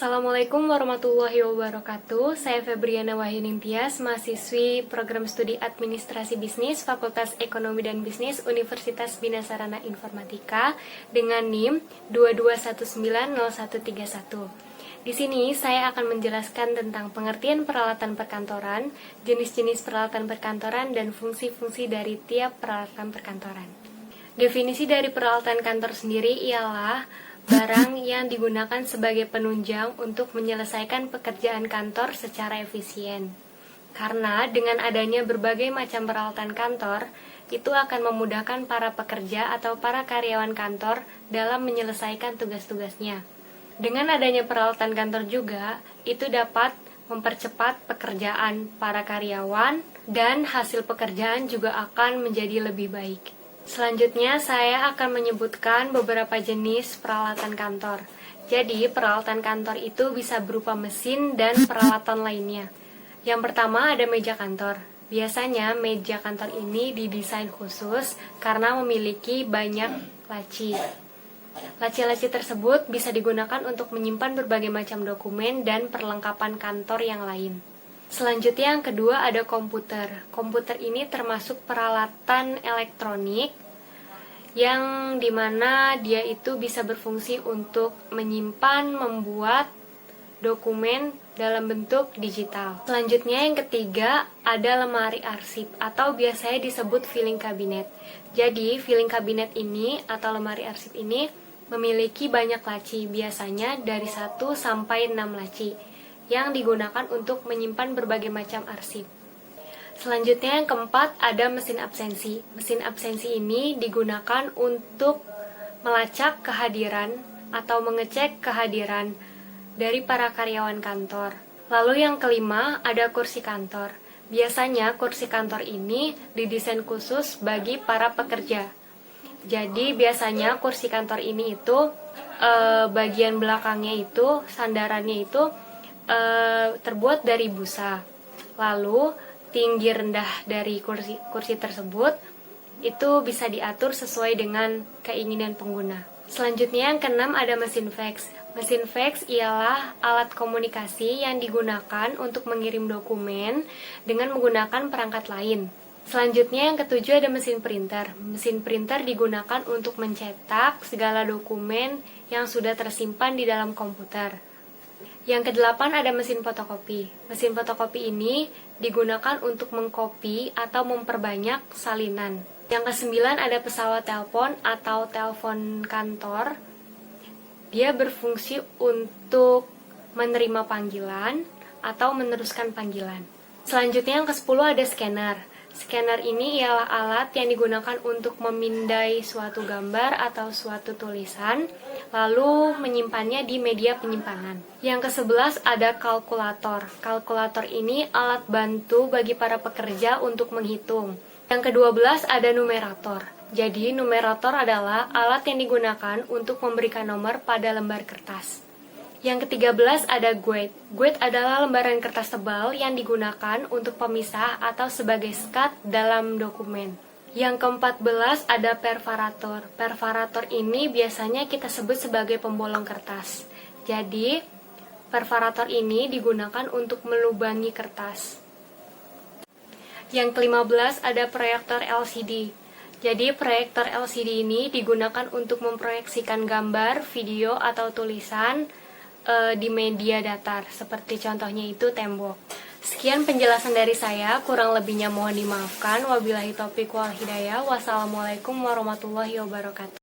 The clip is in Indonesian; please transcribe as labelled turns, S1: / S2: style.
S1: Assalamualaikum warahmatullahi wabarakatuh. Saya Febriana Wahyuningtyas, mahasiswi Program Studi Administrasi Bisnis Fakultas Ekonomi dan Bisnis Universitas Bina Sarana Informatika dengan NIM 22190131. Di sini saya akan menjelaskan tentang pengertian peralatan perkantoran, jenis-jenis peralatan perkantoran, dan fungsi-fungsi dari tiap peralatan perkantoran. Definisi dari peralatan kantor sendiri ialah barang yang digunakan sebagai penunjang untuk menyelesaikan pekerjaan kantor secara efisien. Karena dengan adanya berbagai macam peralatan kantor, itu akan memudahkan para pekerja atau para karyawan kantor dalam menyelesaikan tugas-tugasnya. Dengan adanya peralatan kantor juga, itu dapat mempercepat pekerjaan para karyawan dan hasil pekerjaan juga akan menjadi lebih baik. Selanjutnya, saya akan menyebutkan beberapa jenis peralatan kantor. Jadi, peralatan kantor itu bisa berupa mesin dan peralatan lainnya. Yang pertama ada meja kantor. Biasanya, meja kantor ini didesain khusus karena memiliki banyak laci. Laci-laci tersebut bisa digunakan untuk menyimpan berbagai macam dokumen dan perlengkapan kantor yang lain. Selanjutnya yang kedua ada komputer. Komputer ini termasuk peralatan elektronik yang dimana dia itu bisa berfungsi untuk menyimpan, membuat dokumen dalam bentuk digital. Selanjutnya yang ketiga ada lemari arsip atau biasanya disebut filing cabinet. Jadi filing cabinet ini atau lemari arsip ini memiliki banyak laci, biasanya dari 1 sampai 6 laci yang digunakan untuk menyimpan berbagai macam arsip. Selanjutnya yang keempat ada mesin absensi. Mesin absensi ini digunakan untuk melacak kehadiran atau mengecek kehadiran dari para karyawan kantor. Lalu yang kelima ada kursi kantor. Biasanya kursi kantor ini didesain khusus bagi para pekerja. Jadi biasanya kursi kantor ini itu bagian belakangnya itu sandarannya itu terbuat dari busa. Lalu tinggi rendah dari kursi tersebut itu bisa diatur sesuai dengan keinginan pengguna. Selanjutnya yang keenam ada mesin fax. Mesin fax ialah alat komunikasi yang digunakan untuk mengirim dokumen dengan menggunakan perangkat lain. Selanjutnya yang ketujuh ada mesin printer. Mesin printer digunakan untuk mencetak segala dokumen yang sudah tersimpan di dalam komputer. Yang kedelapan ada mesin fotokopi. Mesin fotokopi ini digunakan untuk mengkopi atau memperbanyak salinan. Yang kesembilan ada pesawat telepon atau telepon kantor. Dia berfungsi untuk menerima panggilan atau meneruskan panggilan. Selanjutnya yang ke-10 ada scanner. Scanner ini ialah alat yang digunakan untuk memindai suatu gambar atau suatu tulisan, lalu menyimpannya di media penyimpanan. Yang ke-11 ada kalkulator. Kalkulator ini alat bantu bagi para pekerja untuk menghitung. Yang ke-12 ada numerator. Jadi, numerator adalah alat yang digunakan untuk memberikan nomor pada lembar kertas. Yang ke-13 ada guide. Guide adalah lembaran kertas tebal yang digunakan untuk pemisah atau sebagai sekat dalam dokumen. Yang ke-14 ada perforator. Perforator ini biasanya kita sebut sebagai pembolong kertas. Jadi, perforator ini digunakan untuk melubangi kertas. Yang ke-15 ada proyektor LCD. Jadi, proyektor LCD ini digunakan untuk memproyeksikan gambar, video, atau tulisan di media datar, seperti contohnya itu tembok. Sekian penjelasan dari saya, kurang lebihnya mohon dimaafkan. Wabillahi taufiq wal hidayah. Wassalamualaikum warahmatullahi wabarakatuh.